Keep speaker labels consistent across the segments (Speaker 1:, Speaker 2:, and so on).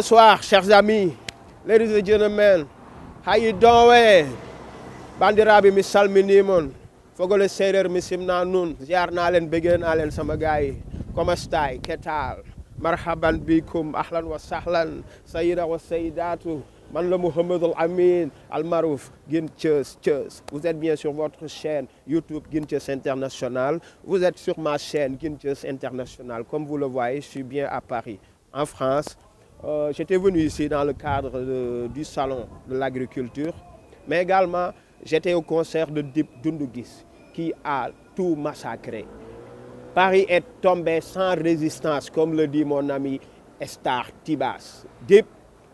Speaker 1: Bonsoir, chers amis. Ladies and gentlemen, how you doing? Bandiraɓe mi salminimon. Fogole séeréer mi simna nun. Ziar naa leen bëggee naa leen sama gars yi. Comment stai? Que tal? Marhaban bikum, ahlan wa sahlan, sayyida wa sayyidatu. Man le Mohamed Al Amin Al Marouf, Guincheus. Vous êtes bien sur votre chaîne YouTube Guincheus International. Vous êtes sur ma chaîne Guincheus International. Comme vous le voyez, je suis bien à Paris, en France. J'étais venu ici dans le cadre du salon de l'agriculture, mais également j'étais au concert de Dip Doundou Guiss qui a tout massacré. Paris est tombé sans résistance, comme le dit mon ami Star Tibas. Dip,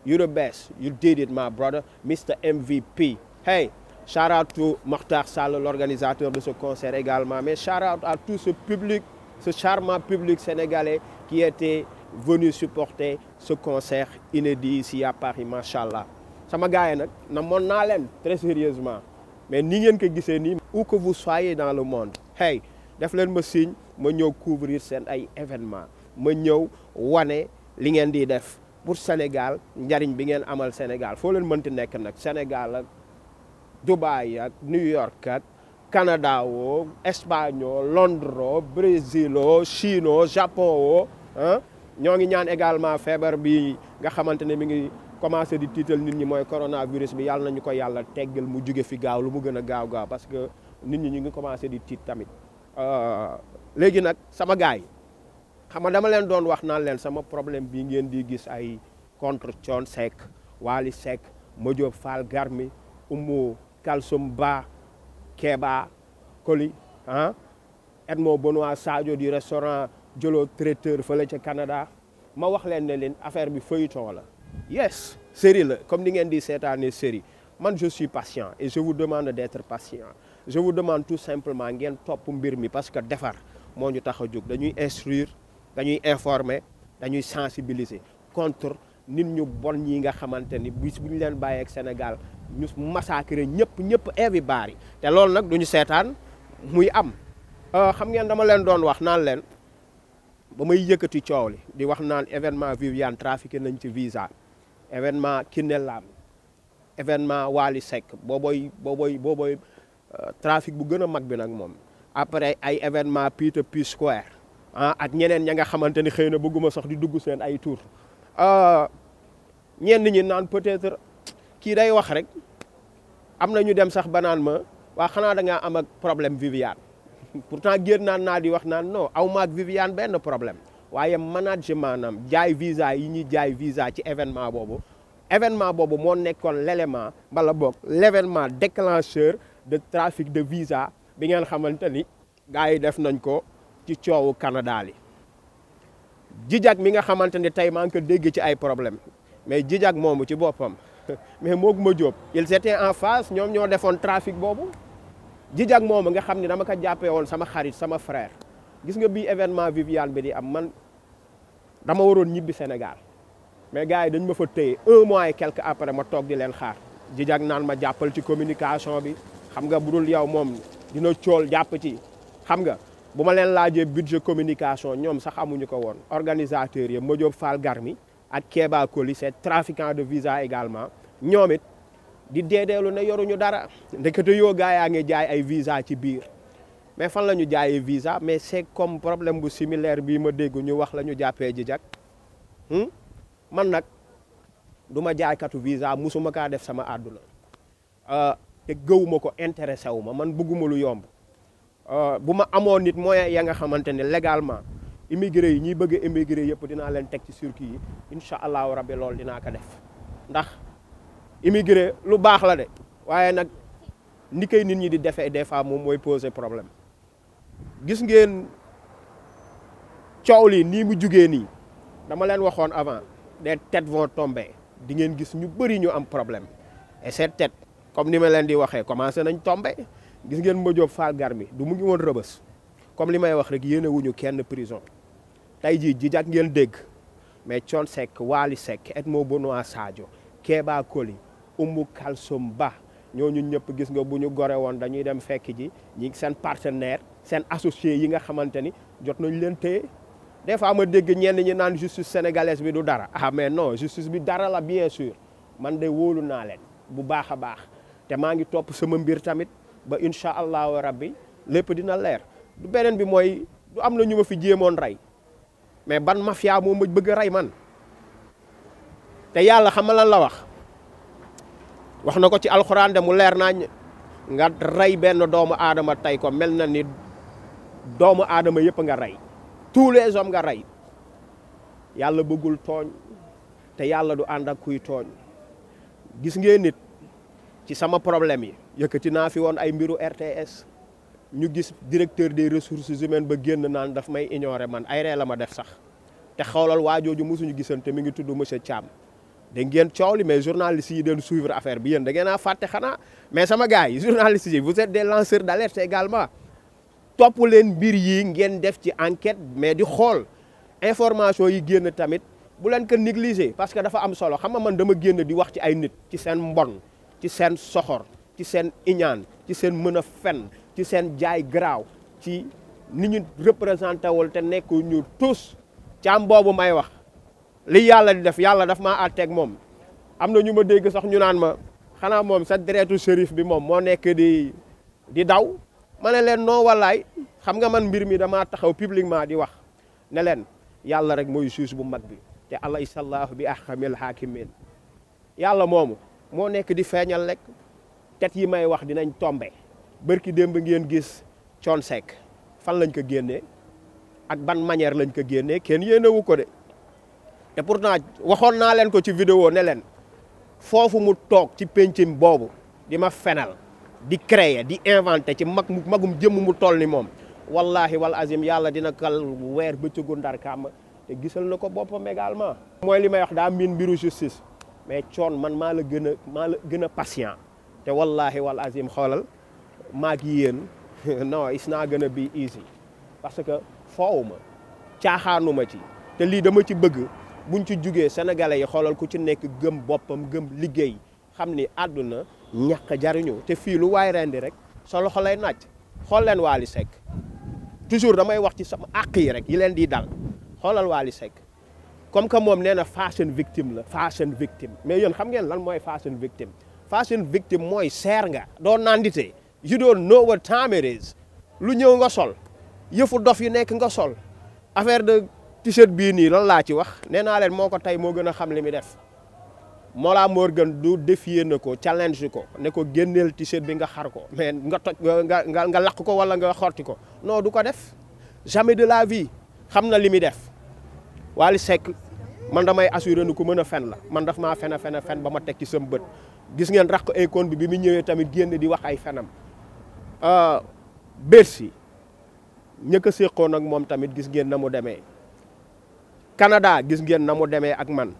Speaker 1: you're the best. You did it, my brother. Mr. MVP. Hey, shout out to Mokhtar Sall, l'organisateur de ce concert également. Mais shout out à tout ce public, ce charmant public sénégalais qui était venu supporter ce concert inédit ici à Paris, machallah. Sama gars yi nag namoon naa leen très sérieusement. Mais ni ngeen ko gisee nii, où que vous soyez dans le monde, hey, def leen ma signe ma ñëw couvrir seen ay événements. Ma ñëw wane li ngeen di def pour Sénégal, njariñ bi ngeen amal Sénégal. Foo leen mënti nekk nag, Sénégal ak Dubaï ak New York ak Canada woo, Espagne woo, Londres woo, Brésil woo, Chine woo, Japon woo, ah. ñoo ngi ñaan également feebar bi nga xamante ne mi ngi commencé di tiital nit ñi mooy coronavirus bi yàlla nañu ko yàlla teggal mu jóge fi gaaw lu mu gën a gaaw parce que nit ñi ñu ngi commencé di tiit tamit. Léegi nag sama gars yi xam nga dama leen doon wax naan leen sama problème bi ngeen di gis ay contre Thione Seck, Wally Seck, Madiop Fall Garmi, Oumou Kalsoum Ba, Kéba Koli, ah, Edmond Benoît Sadio du restaurant Jolo traiteur fële ca Canada ma wax leen ne leen affaire bi feuilleton la. Yes, série la comme ni ngeen di seetaanee série. Man je suis patient et je vous demande d'être patient. Je vous demande tout simplement ngeen topp mbir mi parce que defar moo ñu tax a jóg. Dañuy instruire, dañuy informer, dañuy sensibiliser contre nit ñu bon ñi nga xamante ni bis bu ñu leen bàyyee ak Sénégal ñu massacrer ñëpp everybody. Te loolu nag duñu seetaan muy am. Xam ngeen dama leen doon wax naan leen ba may yëkkati coow li di wax naan événement Viviane trafiqué nañ ci visa, événement Kiné Lam, événement Wally Seck boobooy trafic bu gën a mag bi nag moom. Après ay événement Peter P Square ah ak ñeneen ña nga xamante ni xëy na bëgguma sax di dugg seen ay tour ñenn ñi naan peut-être kii day wax rek am na ñu dem sax ba naan ma waa xanaa da ngaa am ak problème Viviane. Pourtant génn naa di wax naan non aw maag Viviane benn problème waaye management nam jaay visa yi ñuy jaay visa ci événement boobu moo nekkoon l'élément bala boog l'événement déclencheur de trafic de visa bi ngeen xamante ni gars yi def nañ ko ci coowu Canada li Jijak mi nga xamante ni tey maa ngi ko dégg ci ay problème mais Jijak moomu ci boppam mais moog Madiop ils étaient en face ñoom ñoo defoon trafic boobu. Jijak moom nga xam ne dama ko jàppee woon sama xarit sama frère gis nga bii événement Viviane bi di am man dama waroon ñibbi Sénégal mais gars yi dañ ma fa téye 1 mois et quelque après ma toog di leen xaar Jijak naan ma jàppal ci communication bi xam nga bu dul yow moom dina cool jàpp ci xam nga bu ma leen laajee budget communication ñoom sax amuñu ko woon. Organisateurs yi Madiop Fall Garmi ak Kéba Koli c'est trafiquant de visa également ñoom it di deedeelu ne yoruñu dara ndekete yoo gaa yaa ngi jaay ay visa ci biir mais fan la ñu jaayee visa mais c'est comme problème bu similaire bii ma dégg ñu wax la ñu jàppee Jijak man nag du ma jaaykatu visa musuma kaa def sama àdduna te gëwuma ko intéressé wu ma man bëgguma lu yomb bu ma amoon nit moyen ya nga xamante ne légalement immigré yi ñuy bëgg a immigré yëpp dinaa leen teg ci circuit yi incha allahu rabbi loolu dinaa ko def ndax immigré lu baax la de waaye nag ni koy nit ñi di defee des fois moom mooy poser problème. Gis ngeen coow li nii mu jugee nii dama leen waxoon avant des têtes vont tomber di ngeen gis ñu bëri ñu am problème et ces têtes comme ni ma leen di waxee commencé nañ tomber. Gis ngeen Madiop Fall Garmi du mu ngi woon Rëbës comme li may wax rek yéene wuñu kenn prison tey jii Jijak ngeen dégg mais Thione Seck, Wally Seck, Edmond Benoît Sadio, Kéba Koli, Oumou Kalsoum Ba ñooñu ñëpp gis nga bu ñu gore woon dañuy dem fekk ji ñi seen partenaire seen associé yi nga xamante ni jot nañ leen téye des fois ma dégg ñenn ñi naan justice sénégalaise bi du dara ah mais non justice bi dara la bien sûr man de wóolu naa leen bu baax a baax te maa ngi topp sama mbir tamit ba incha allahu rabbi lépp dina leer du beneen bi mooy du am na ñu ma fi jéemoon rey mais ban mafia moo ma bëgg a rey man te yàlla xam lan la wax na ko ci alxuraan de mu leer nañ nga rey benn doomu aadama tey ko mel na ni doomu aadama yëpp nga rey tous les hommes nga rey yàlla bëggul tooñ te yàlla du ànd ak kuy tooñ gis ngeen nit ci sama problème yi yëkkati naa fi woon ay mbiru RTS ñu gis directeur des ressources humaines ba génn naan daf may ignorer man ay ree la ma def sax te xawlal waajooju mosuñu gisante mi ngi tudd monsieur Thiam da ngeen coow li mais journalistes yi doon suivre affaire bi yéen da ngeen a fàtte xanaa mais sama gars yi journalistes yi vous êtes des lanceurs d'alerte également topp leen mbir yi ngeen def ci enquête mais di xool information yi génn tamit bu leen ko négliger parce que dafa am solo xam nga man dama génn di wax ci ay nit ci seen mbon ci seen soxor ci seen iñaan ci seen mën a fen ci seen jaay garaaw ci ni ñu représenté wul te nekk ñu tous Thiam boobu may wax li yàlla di def yàlla daf maa àtteeg moom am na ñu ma dégg sax ñu naan ma xanaa moom sa deretu shérif bi moom moo nekk di daw ma ne leen non wallaay xam nga man mbir mi damaa taxaw publiquement di wax ne leen yàlla rek mooy juge bu mag bi te alaysa llaahu bi ahkamil haakimiin yàlla moomu moo nekk di feeñal rek tet yi may wax dinañ tombe bërki démb ngeen gis Thione Seck fan lañ ko génnee ak ban manière lañ ko génnee kenn yéenewu ko de te pourtant waxoon naa leen ko ci vidéo ne leen foofu mu toog ci pencim boobu di ma fenal di créer di inventer ci magum jëmm mu toll ni moom wallahi wal azim yàlla dina kal weer bëccëgu ndar kàmm te gisal na ko boppam également mooy li may wax daa miin mbiru justice mais Thione man maa la gën a patient te wallahi wal azim xoolal maag yéen non it's not gonna be easy parce que foowuma caaxaanuma ci te lii dama ci bëgg buñ ci jugee sénégalais yi xoolal ku ci nekk gëm boppam gëm liggéey xam ni àdduna ñàkk jariñu te fii lu waay rendi rek sa loxo lay naaj xool leen Wally Seck toujours damay wax ci sama àq yi rek yi leen di dal xoolal Wally Seck comme que moom nee na fashion victime la fashion victime mais yéen xam ngeen lan mooy fashion victime fashion victime mooy seer nga doo nandite you don't know what time it is lu ñëw nga sol yëfu dof yi nekk nga sol affaire de t-shirt bii nii lan laa ci wax nee naa leen moo ko tey moo gën a xam li muy def Mollah Morgun du défier na ko challenge ko ne ko génneel t-shirt bi nga xar ko mais nga toj nga lakk ko wala nga xorti ko non du ko def jamais de la vie xam na li muy def Wally Seck man damay assuré ni ku mën a fen la man daf maa fen ba ma teg ci sam bët gis ngeen raq Akon bi mu ñëwee tamit génn di wax ay fenam Bercy ñëkk a séqoon ak moom tamit gis ngeen na mu demee Canada gis ngeen na mu demee ak man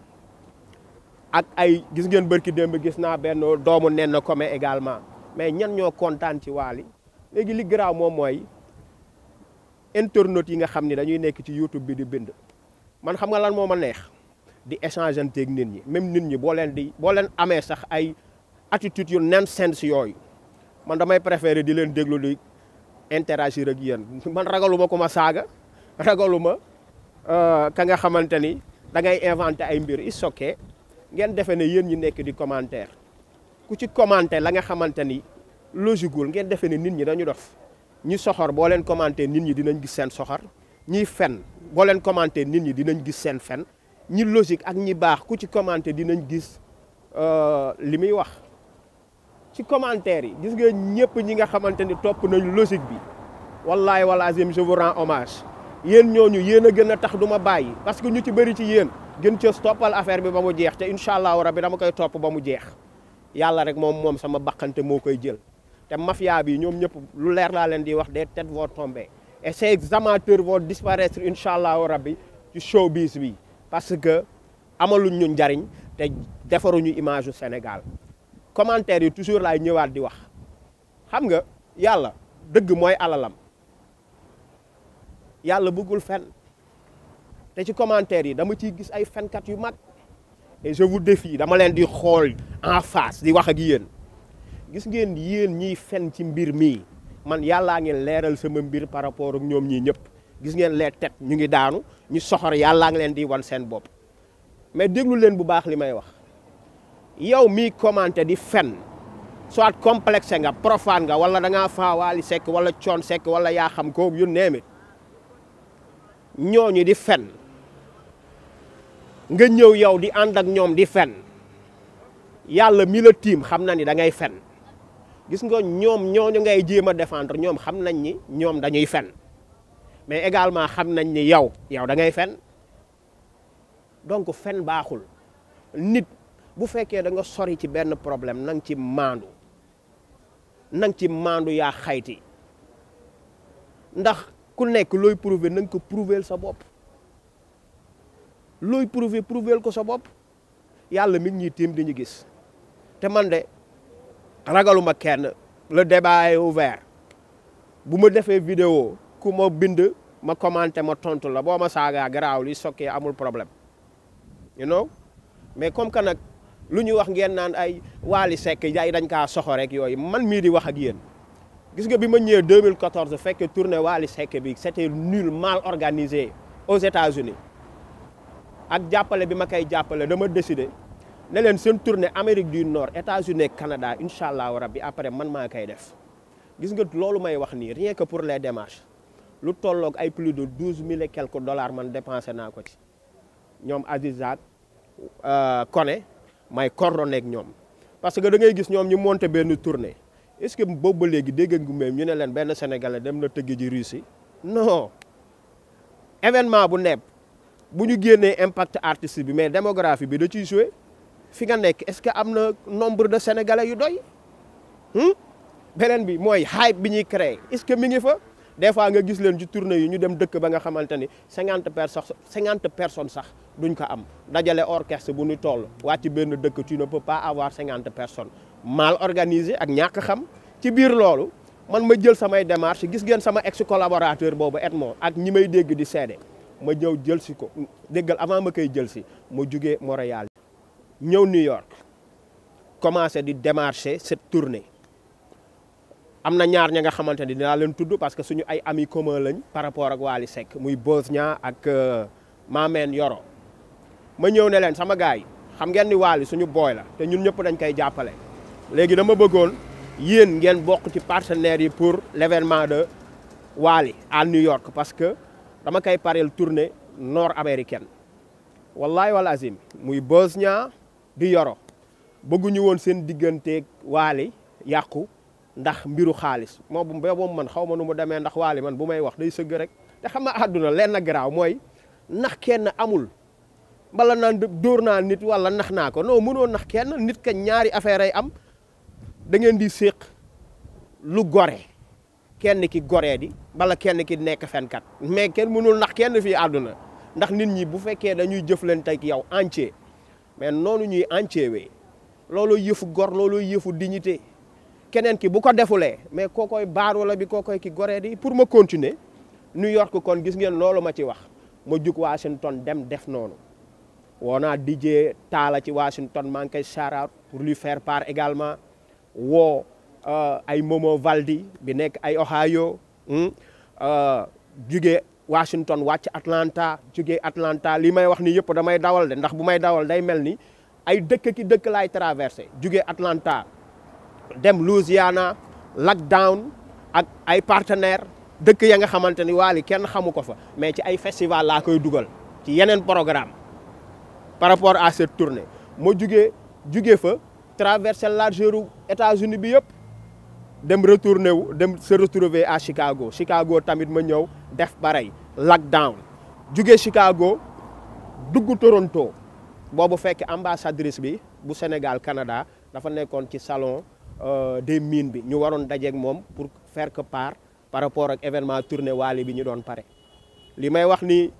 Speaker 1: ak ay gis ngeen bërki démb gis naa benn doomu nen na comme également mais ñan ñoo kontaan ci Wally léegi li garaaw moom mooy internautes yi nga xam ni dañuy nekk ci YouTube bi di bind man xam nga lan moo ma neex di échanger ak nit ñi même nit ñi boo leen amee sax ay attitude yu nen sens yooyu man damay préférer di leen déglu di interagir ak yéen man ragaluma ko ma saaga ragaluma ka nga xamante ni da ngay inventé ay mbir is ok ngeen defee ne yéen ñi nekk di commentaire ku ci commenté la nga xamante ni logiqueul ngeen defee ne nit ñi dañu dof ñi soxor boo leen commenté nit ñi dinañ gis seen soxor ñi fen boo leen commenté nit ñi dinañ gis seen fen ñi logique ak ñi baax ku ci commenté dinañ gis li muy wax ci commentaire yi gis nga ñëpp ñi nga xamante ni topp nañ logique bi wallahi wal azim je vous rends hommage yéen ñooñu yéen a gën a tax du ma bàyyi parce que ñu ci bëri ci yéen gën cës toppal affaire bi ba mu jeex te incha allahu rabbi dama koy topp ba mu jeex yàlla rek moom sama baqante moo koy jël te mafia bi ñoom ñëpp lu leer laa leen di wax des têtes vont tomber et ces amateurs vont disparaître incha allahu rabbi ci showbiz bi parce que amaluñ ñu njariñ te defaruñu image u Sénégal commentaire yi toujours laay ñëwaat di wax xam nga yàlla dëgg mooy alalam yàlla bëggul fen te ci commentaire yi dama ciy gis ay fenkat yu mag et je vous défie dama leen di xool en face di wax ak yéen gis ngeen yéen ñiy fen ci mbir mii man yàllaa ngi leeral sama mbir par rapport ak ñoom ñii ñëpp gis ngeen les têtes ñu ngi daanu ñu soxor yàllaa ngi leen di wan seen bopp mais déglu leen bu baax li may wax yow mii commenté di fen soit complexe nga profane nga wala da ngaa faa Wally Seck wala Thione Seck wala yaa xam ko yu neemit ñooñu di fen nga ñëw yow di ànd ak ñoom di fen yàlla mi la tiim xam na ni da ngay fen gis nga ñoom ñooñu ngay jéem a défendre ñoom xam nañ ni ñoom dañuy fen mais également xam nañ ni yow da ngay fen donc fen baaxul nit bu fekkee da nga sori ci benn problème nang ci maandu yaa xayti ndax ku nekk looy prouver na nga ko prouver sa bopp looy prouver ko sa bopp yàlla mi ngi ñuy tiim di ñu gis te man de ragaluma kenn le débat est ouvert bu ma defee vidéo ku ma bind ma commenté ma tontu la boo ma saagaa garaaw li sokkee amul problème you know mais comme que nag lu ñu wax ngeen naan ay Wally Seck yaay dañ kaa soxo rek yooyu man mii di wax ak yéen gis nga bi ma ñëwee 2014 fekk tournée Wally Seck bi c'était nul mal organisé aux États-Unis ak jàppale bi ma koy jàppale dama décidé ne leen seen tournée Amérique du Nord États-Unis Canada incha allahu rabbi après man maa koy def gis nga loolu may wax nii rien que pour les démarches lu tolloog ay plus de 12 000 et quelques dollars man dépensé naa ko ci ñoom Aziza Koné may coordonné ak ñoom parce que da ngay gis ñoom ñu monté benn tournée est-ce que boobu ba léegi dégg nga même ñu ne leen benn sénégalais dem na tëgg ji Russie non événement bu nepp bu ñu génnee impact artistique bi mais démographie bi da ciy joué fi nga nekk est-ce que am na nombre de sénégalais yu doy beneen bi mooy hype bi ñuy créé est-ce que mi ngi fa des fois nga gis leen ci tournée yi ñu dem dëkk ba nga xamante ni 50 personnes sax duñ ko am dajale orchestre bu ñu toll wàcc benn dëkk tu ne peux pas avoir 50 personnes mal organisé ak ñàkk xam ci biir loolu man ma jël samay démarche gis ngeen sama ex collaborateur boobu Edmond ak ñi may dégg di seede ma ñëw jël si ko déggal avant ma koy jël si ma jugee Montréal ñëw New York commencé di démarcher cette tournée am na ñaar ña nga xamante ni dinaa leen tudd parce que suñu ay amis commun lañ par rapport ak Wally Seck muy Bosnia ak Mameen Yoro ma ñëw ne leen sama gars yi xam ngeen ni Wally suñu booy la te ñun ñëpp dañ koy jàppale léegi dama bëggoon yéen ngeen bokk ci partenaires yi pour l'événement de Wally à New York parce que dama koy pareel tournée nord américaine wallahi wal azim muy Bosnia di Yoro bëgguñu woon seen digganteeg Wally yàqu ndax mbiru xaalis moom boobu man xaw ma nu mu demee ndax Wally man bu may wax day sëgg rek te xam nga àdduna leen na garaaw mooy nax kenn amul mbala naan dóor naa nit wala nax naa ko non mënoo nax kenn nit ka ñaari affaire ay am da ngeen di séq lu gore kenn ki goree di bala kenn ki nekk fenkat mais kenn mënul nax kenn fii àdduna ndax nit ñi bu fekkee dañuy jëflante ak yow entier mais noonu ñuy entier wee loolu yëfu gor loolu yëfu dignité keneen ki bu ko defulee mais kookoy baar wala bi kookoy ki goree di pour ma continuer New York kon gis ngeen loolu ma ci wax ma jug Washington dem def noonu woo naa DJ Talla ci Washington maa ngi koy shout out pour lui faire part également woo ay Momo Valdi bi nekk ay Ohio jugee Washington wàcc Atlanta jugee Atlanta li may wax ni yëpp damay dawal de ndax bu may dawal day mel ni ay dëkk ki dëkk laay traversé jugee Atlanta dem Louisiana Lockdown ak ay partenaires dëkk ya nga xamante ni Wally kenn xamu ko fa mais ci ay festival laa koy dugal ci yeneen programme par rapport à cette tournée moo jugee fa traversé largeur États-Unis bi yëpp dem retourné wu dem se retrouver à Chicago tamit ma ñëw def pareil Lockdown jugee Chicago dugg Toronto boobu fekk ambassadrice bi bu Sénégal Canada dafa nekkoon ci salon des mines bi ñu waroon dajeeg moom pour faire que part par rapport ak événement tournée Wally bi ñu doon pare li may wax ni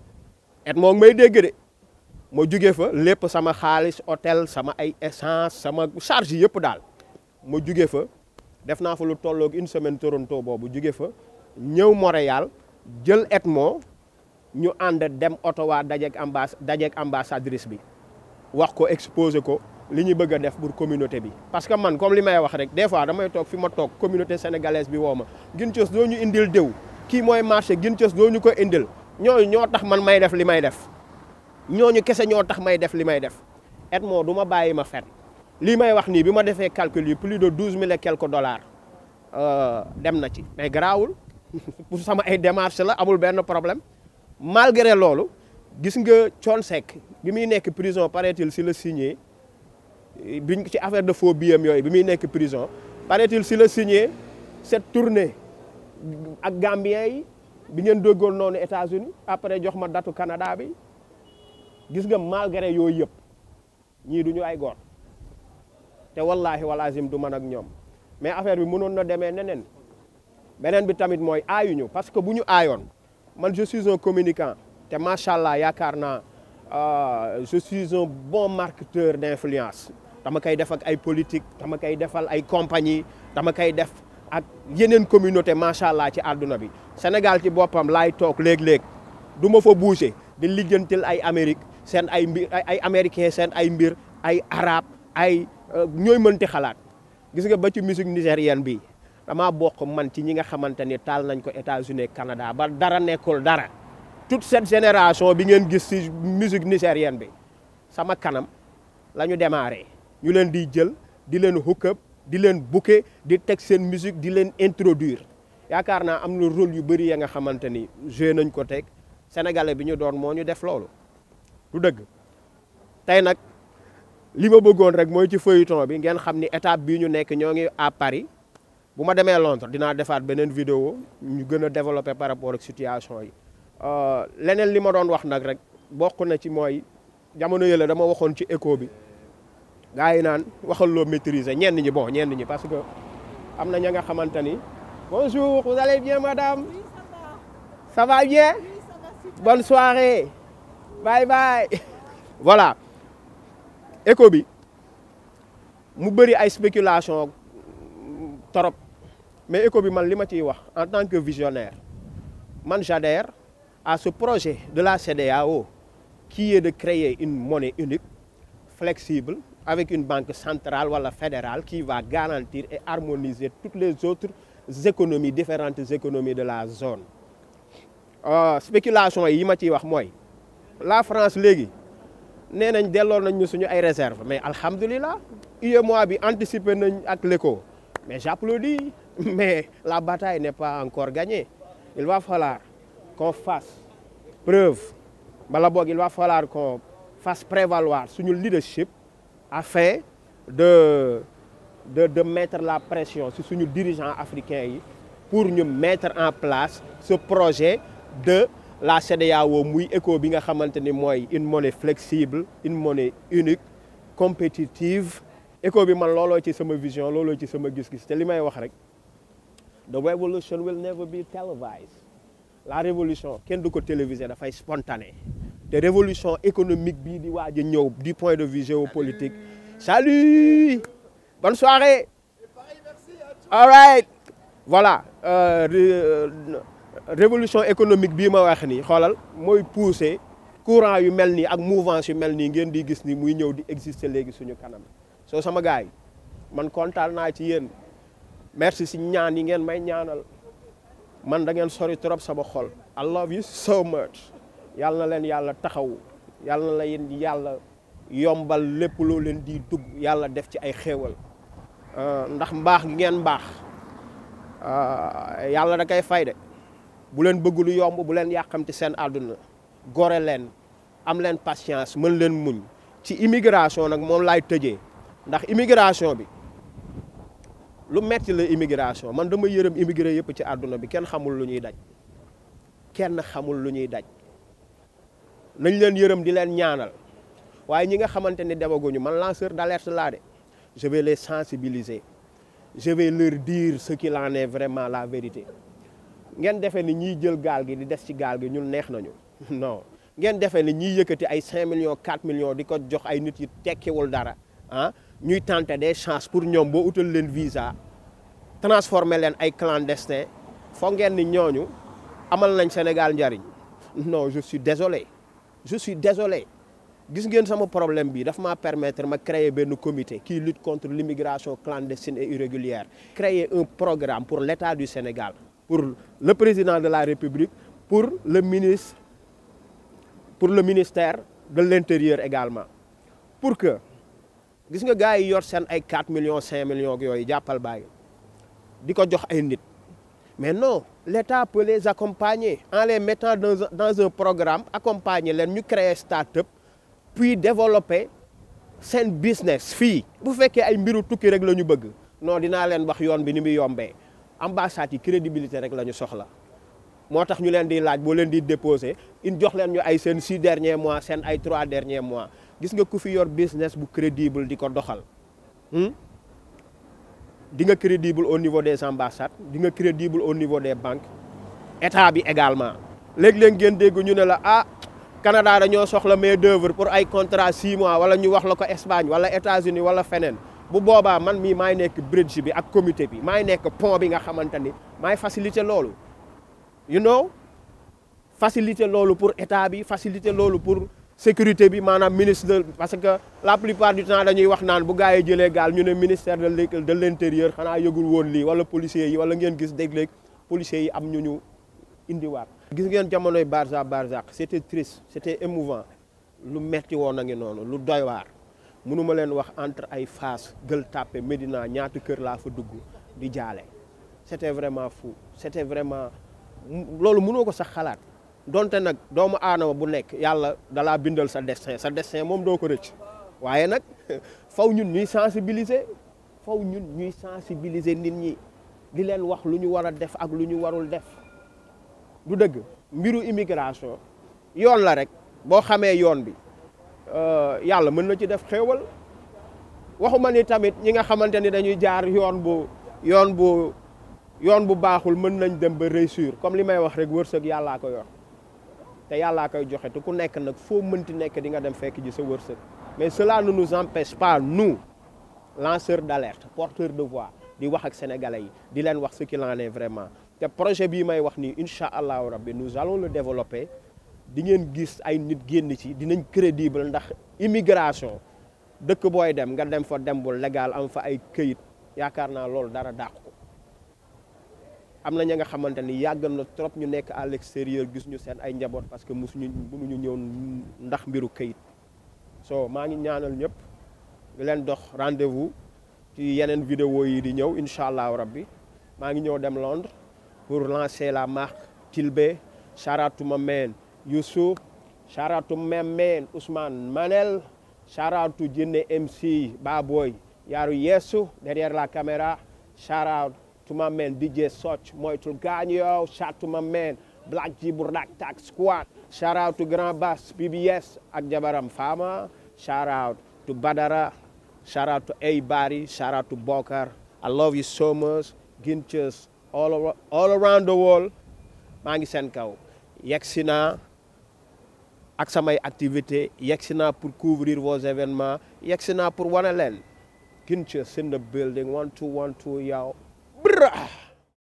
Speaker 1: moo ngi may dégg de ma jugee fa lépp sama xaalis hôtel sama ay essence sama charge yëpp daal ma jugee fa def naa fa lu tolloog une semaine Toronto boobu jugee fa ñëw Montréal jël Edmond ñu ànd dem Ottawa dajeeg ambassadrice bi wax ko exposé ko li ñu bëgg a def pour communauté bi parce que man comme li may wax rek des fois damay toog fi ma toog communauté sénégalaise bi woo ma gin coos doo ñu indil déw kii mooy marché Ginthos doo ñu ko indil ñooñu ñoo tax man may def li may def ñooñu kese ñoo tax may def li may def Edmond du ma bàyyi ma fen lii may wax nii bi ma defee calcul yi plus de 12 000 et quelques dollars dem na ci mais garaawul pour sama ay démarches la amul benn problème malgré loolu gis nga Thione Seck bi muy nekk prison paraît-il si la signé biñ ci affaire de faux billets yooyu bi muy nekk prison paraît-il si la signé cette tournée ak Gambien yi bi ngeen déggoon noonu États-Unis après jox ma datu Canada bi gis nga malgré yooyu yëpp ñii du ñu ay góor te wallaahi walazim du man ak ñoom mais affaire bi mënoon na demee neneen beneen bi tamit mooy aayuñu parce que bu ñu aayoon man je suis un communicant te macha allah yaakaar naa je suis un bon marketeur d'influence dama koy def ak ay politique dama koy defal ay compagnie dama koy def ak yeneen communauté macha allah ci àdduna bi Sénégal ci boppam laay toog léeg-léeg du ma fa bouger di lijjantil ay Amérique seen ay mbir ay américain seen ay mbir ay arabe ay ñooy mënti xalaat gis nga ba ci musique nigérienne bi dama bokk man ci ñi nga xamante ni taal nañ ko États-Unis Canada ba dara nekkul dara toute cette génération bi ngeen gis ci musique nigérienne bi sama kanam la ñu démarré ñu leen di jël di leen hook up di leen booker di teg seen musique di leen introduire yaakaar naa am na rôle yu bëri ya nga xamante ni joué nañ ko teg sénégalais bi ñu doon moo ñu def loolu du dëgg tey nag li ma bëggoon rek mooy ci feuilleton bi ngeen xam ni étape bii ñu nekk ñoo ngi à Paris bu ma demee Londres dinaa defaat beneen vidéo ñu gën a développer par rapport ak situation yi leneen li ma doon wax nag rek bokk na ci mooy jamono yële dama waxoon ci écho bi gars yi naan waxal loo maîtriser ñenn ñi bon ñenn ñi parce que am na ña nga xamante ni bonjour vous allez bien madame ça va bien bonne soirée bye bye voilà écho bi mu bëri ay spéculation torop mais écho bi man li ma ciy wax en tant que visionnaire man j'adhère à ce projet de la CEDEAO qui est de créer une monnaie unique flexible avec une banque centrale wala fédérale qui va garantir et harmoniser toutes les autres économies différentes économies de la zone spéculation yi ma ciy wax mooy la France léegi nee nañ delloo nañ ñu suñu ay réserve mais alhamdulilah UEMOA bi anticiper nañ ak l'ECO mais j'applaudis mais la bataille n'est pas encore gagnée il va falloir qu'on fasse preuve bala boog il va falloir qu'on fasse prévaloir suñu leadership afin de mettre la pression sur suñu dirigeants africains yi pour ñu mettre en place ce projet de la CEDEAO muy ECO bi nga xamante ni mooy une monnaie flexible une monnaie unique compétitive ECO bi man looloo ci sama vision looloo ci sama gis-gis te li may wax rek the revolution will never be televised la révolution kenn du ko téléviser dafay spontané te révolution économique bii di waaj a ñëw du point de vue géopolitique salut bonne soirée all right voilà révolution économique bii ma wax nii xoolal mooy pousser courant yu mel nii ak mouvance yu mel nii ngeen di gis ni muy ñëw di exister léegi suñu kanam soo sama gars yi man kontaan naa ci yéen merci si ñaan yi ngeen may ñaanal man da ngeen sori trop sama xol I love you so much yàlla na leen yàlla taxaw yàlla na leen yàlla yombal lépp loo leen di dugg yàlla def ci ay xéewal ndax mbaax gi ngeen mbaax yàlla da koy fay de bu leen bëgg lu yomb bu leen yàqamti seen àdduna gore leen am leen patience mën leen muñ ci immigration nag moom laay tëjee ndax immigration bi lu metti la immigration man dama yërëm immigré yëpp ci àdduna bi kenn xamul lu ñuy daj kenn xamul lu ñuy daj nañ leen yërëm di leen ñaanal waaye ñi nga xamante ni demaguñu man lanceur d'alerte laa de je vais les sensibiliser je vais leur dire ce qu'il en est vraiment la vérité ngeen defee ni ñiy jël gaal gi di des ci gaal gi ñun neex nañu non ngeen defee ni ñiy yëkkati ay 5 millions 4 millions di ko jox ay nit yi tekkiwul dara ah ñuy tenter des chances pour ñoom boo utal leen visa transformer leen ay clandestins foog ngeen ni ñooñu amal nañ Sénégal njariñ non je suis désolé gis ngeen sama problème bi daf maa permettre ma créer benn comité qui lutte contre l'immigration clandestine et irrégulière créer un programme pour l'État du Sénégal pour le président de la République, pour le ministère de l'Intérieur également. Pour que gis nga gars yi yor seen ay 4 millions 5 millions yooyu jàppal bàyyi di ko jox ay nit mais non l'État peut les accompagner en les mettant dans un programme, accompagner leen ñu créer start-up puis développer seen business fii. bu fekkee ay mbiru tukki rek la ñu bëgg non dinaa leen wax yoon bi ni muy yombee ambassade yi crédibilité rek la ñu soxla moo tax ñu leen di laaj boo leen di déposer jox leen ñu ay seen 6 derniers mois seen ay 3 derniers mois. gis nga ku fi yor business bu crédible di ko doxal di nga crédible au niveau des ambassades di nga crédible au niveau des banques état bi également. léeg-léeg ngeen dégg ñu ne la ah Canada dañoo soxla main d'œuvre pour ay contrat 6 mois wala ñu wax la ko Espagne wala États-Unis wala feneen bu boobaa man mii maay nekk bridge bi ak comité bi maay nekk pont bi nga xamante ni maay faciliter loolu. you know faciliter loolu pour état bi faciliter loolu pour sécurité bi maanaam ministre parce que la plupart du temps dañuy wax naan bu gars yi jëlee gaal ñu ne ministère de l'intérieur xanaa yëgul woon lii wala policiers yi wala ngeen gis dégg-dégg policiers yi am ñu indiwaat. gis ngeen jamonoy Barzak c'était triste c'était émouvant lu metti woon na ngi noonu lu doy waar mënuma leen wax entre ay Fass Gueule Tapée Médina ñaata kër laa fa dugg di jaale c'était vraiment fou c'était vraiment loolu mënoo ko sax xalaat. donte nag doomu aadama bu nekk yàlla dalaa bindal sa destin moom doo ko rëcc waaye nag faw ñun ñuy sensibiliser nit ñi di leen wax lu ñu war a def ak lu ñu warul def du dëgg. mbiru immigration yoon la rek boo xamee yoon bi yàlla mën na ci def xéewal waxuma ni tamit ñi nga xamante ni dañuy jaar yoon bu baaxul mën nañ dem ba réussir comme li may wax rek wërsëg yàllaa ko yor te yàllaa koy joxe te ku nekk nag foo mënti nekk di nga dem fekk ji sa wërsëg mais cela ne nous empêche pas nous lanceurs d'alerte porteurs de voix di wax ak sénégalais yi di leen wax ce qu'il en est vraiment. te projet bii may wax nii incha allahu rabbi nous allons le développer di ngeen gis ay nit génn ci dinañ crédible ndax immigration dëkk booy dem nga dem fa dem bu légal am fa ay këyit yaakaar naa loolu dara dàq ko. am na ña nga xamante ni yàgg na trop ñu nekk à l'extérieur gis ñu seen ay njaboot parce que mënuñu ñëw ndax mbiru këyit maa ngi ñaanal ñëpp di leen dox rendez-vous ci yeneen vidéo yi di ñëw incha allahu rabbi maa ngi ñëw dem Londres pour lancer la marque Tilbe. Shout out to my man Youssouf, shout out to my man Ousmane Manel, shout out to Jinne MC Baboy Yaaru Yesu derrière la caméra, shout out to my man DJ Soch moytul gaañ yow, shout out to my man Black Jibu Rak Tak Squad, shout out to Grand Bass PBS ak jabaram Fama, shout out to Badara, shout out to everybody, shout out to Bokar. I love you so much. Ginchers all around the world. maa ngi seen kaw yegsi naa ak samay activité yegsi naa pour couvrir vos événements yegsi naa pour wane leen Ginchers in the building 1 2 1 2 yow.